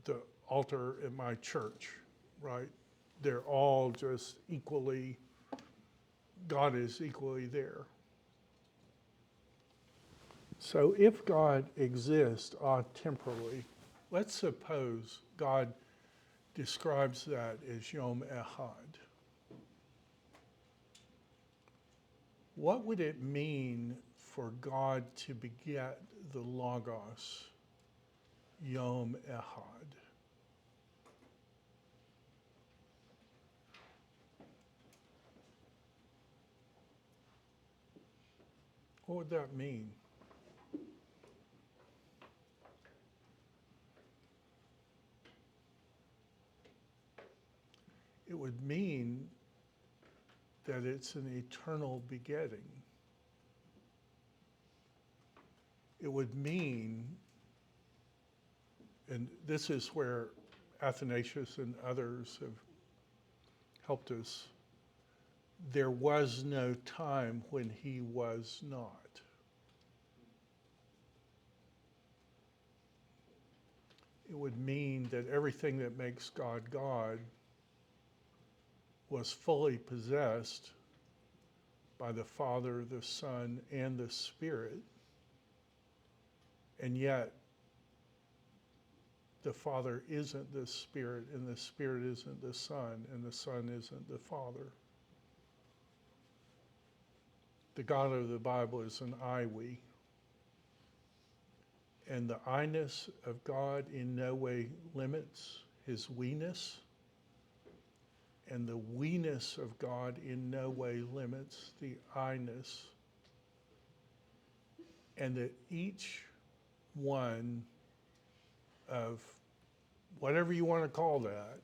the altar at my church, right? They're all just equally, God is equally there. So if God exists atemporally, let's suppose God describes that as Yom Echad. What would it mean for God to beget the Logos, Yom Echad. What would that mean? It would mean that it's an eternal begetting. It would mean, and this is where Athanasius and others have helped us, there was no time when he was not. It would mean that everything that makes God God was fully possessed by the Father, the Son, and the Spirit. And yet, the Father isn't the Spirit, and the Spirit isn't the Son, and the Son isn't the Father. The God of the Bible is an I-we. And the I-ness of God in no way limits his we-ness. And the we-ness of God in no way limits the I-ness. And that each one of whatever you want to call that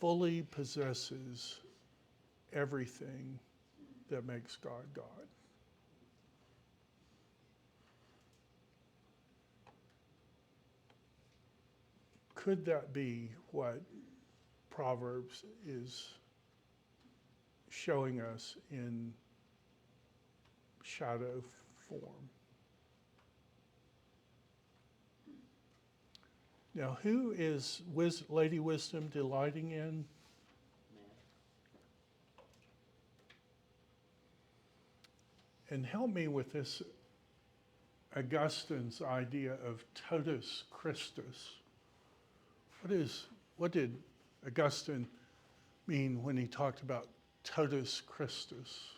fully possesses everything that makes God God. Could that be what Proverbs is showing us in shadow form? Now, who is Lady Wisdom delighting in? Man. And help me with this Augustine's idea of totus Christus. What did Augustine mean when he talked about totus Christus,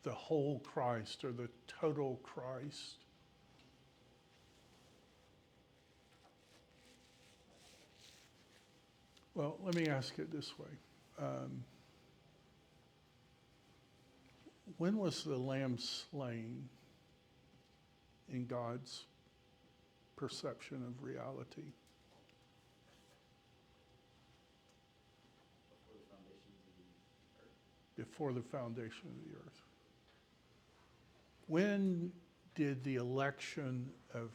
the whole Christ or the total Christ? Well, let me ask it this way. When was the lamb slain in God's perception of reality? Before the foundation of the earth. Before the foundation of the earth. When did the election of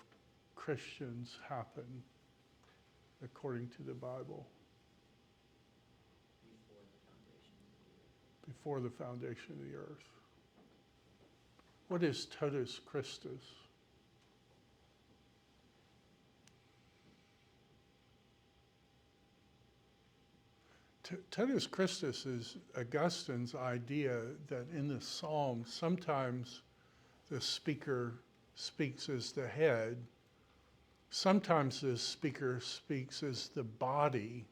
Christians happen according to the Bible? Before the foundation of the earth. Before the foundation of the earth. What is totus Christus? Totus Christus is Augustine's idea that in the Psalms, sometimes the speaker speaks as the head, sometimes the speaker speaks as the body,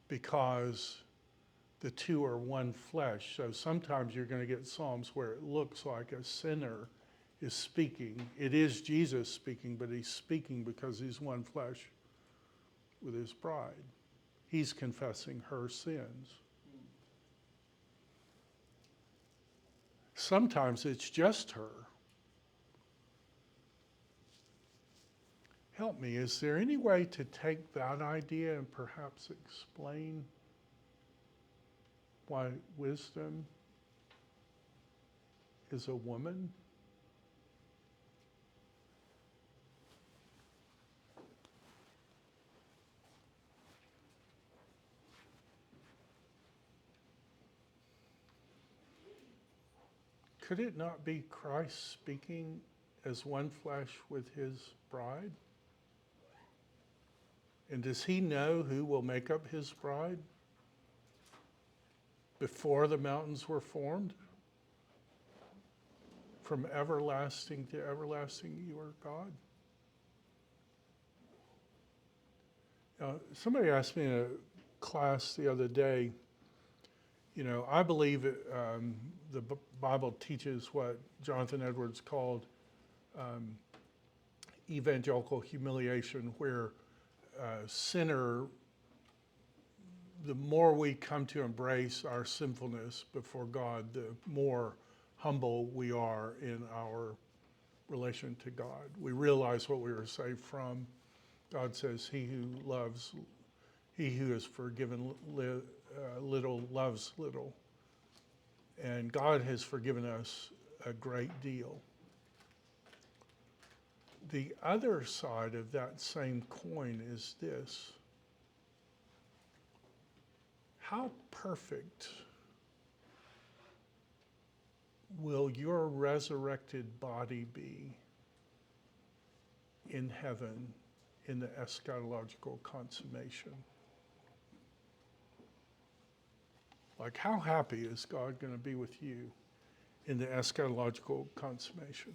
because the two are one flesh. So sometimes you're going to get Psalms where it looks like a sinner is speaking. It is Jesus speaking, but he's speaking because he's one flesh with his bride. He's confessing her sins. Sometimes it's just her. Help me, is there any way to take that idea and perhaps explain why wisdom is a woman? Could it not be Christ speaking as one flesh with his bride? And does he know who will make up his bride? Before the mountains were formed? From everlasting to everlasting, you are God. Now, somebody asked me in a class the other day, I believe the Bible teaches what Jonathan Edwards called evangelical humiliation where sinner, the more we come to embrace our sinfulness before God, the more humble we are in our relation to God. We realize what we were saved from. God says, he who is forgiven little loves little. And God has forgiven us a great deal. The other side of that same coin is this. How perfect will your resurrected body be in heaven in the eschatological consummation? Like, how happy is God going to be with you in the eschatological consummation?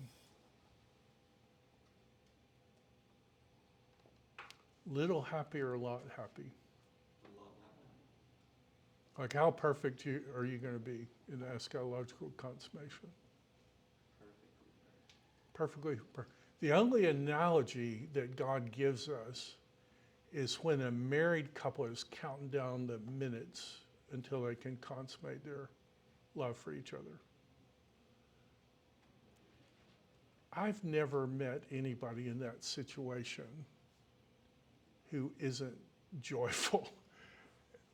Little happy or a lot happy? Like, how perfect are you going to be in the eschatological consummation? Perfectly. The only analogy that God gives us is when a married couple is counting down the minutes until they can consummate their love for each other. I've never met anybody in that situation who isn't joyful.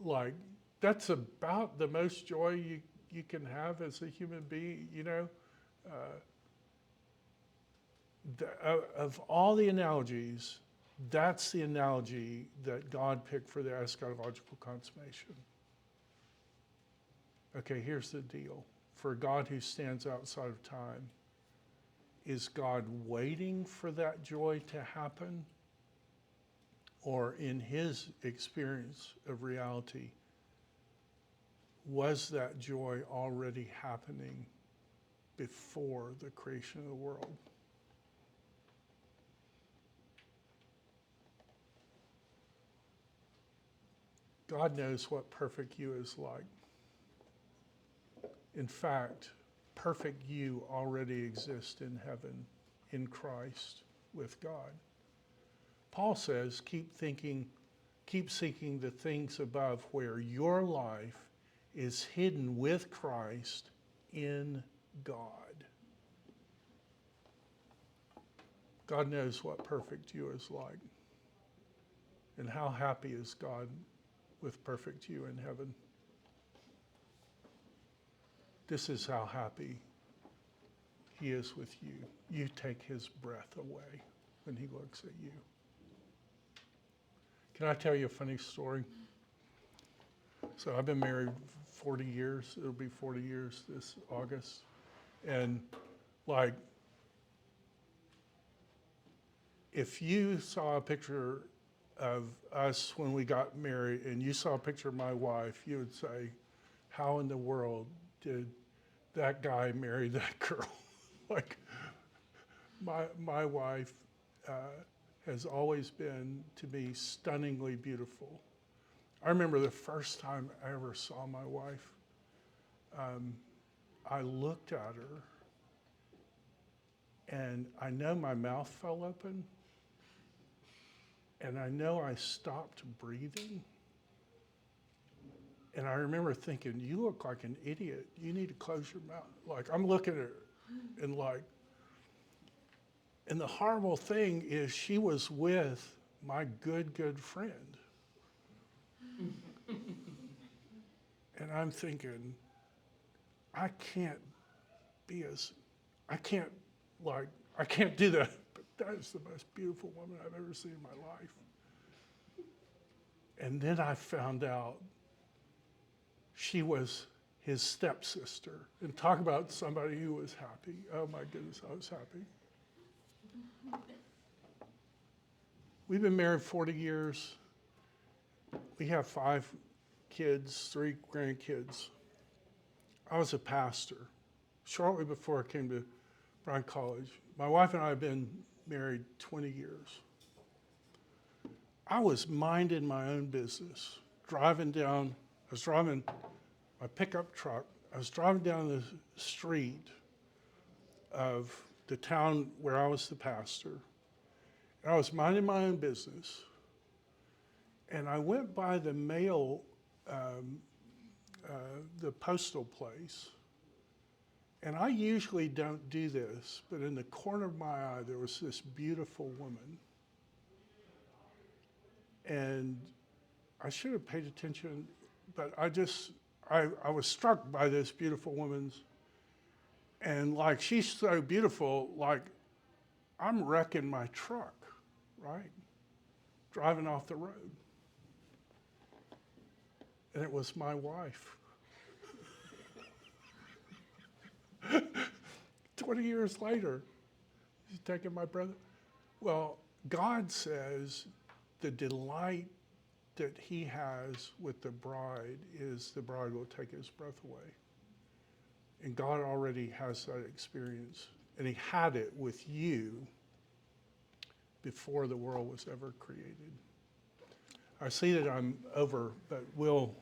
Like, that's about the most joy you can have as a human being, you know? Of all the analogies, that's the analogy that God picked for the eschatological consummation. Okay, here's the deal. For God who stands outside of time, is God waiting for that joy to happen? Or in his experience of reality, was that joy already happening before the creation of the world? God knows what perfect you is like. In fact, perfect you already exists in heaven, in Christ, with God. Paul says, keep seeking the things above where your life is hidden with Christ in God. God knows what perfect you is like. And how happy is God with perfect you in heaven? This is how happy he is with you. You take his breath away when he looks at you. Can I tell you a funny story? So I've been married 40 years. It'll be 40 years this August. And like, if you saw a picture of us when we got married and you saw a picture of my wife, you would say, how in the world did that guy marry that girl? Like, my wife has always been, to me, stunningly beautiful. I remember the first time I ever saw my wife, I looked at her, and I know my mouth fell open, and I know I stopped breathing. And I remember thinking, you look like an idiot. You need to close your mouth. Like, I'm looking at her, and like, and the horrible thing is she was with my good friend. And I'm thinking, I can't do that. But that is the most beautiful woman I've ever seen in my life. And then I found out she was his stepsister. And talk about somebody who was happy. Oh my goodness, I was happy. We've been married 40 years. We have 5 kids, 3 grandkids. I was a pastor shortly before I came to Bryan College. My wife and I have been married 20 years. I was minding my own business, I was driving my pickup truck. I was driving down the street of the town where I was the pastor. And I was minding my own business. And I went by the the postal place. And I usually don't do this, but in the corner of my eye, there was this beautiful woman. And I should have paid attention, but I was struck by this beautiful woman's, and like, she's so beautiful, like, I'm wrecking my truck, right? Driving off the road. And it was my wife. 20 years later, she's taking my brother. Well, God says the delight that he has with the bride is the bride will take his breath away. And God already has that experience. And he had it with you before the world was ever created. I see that I'm over, but we'll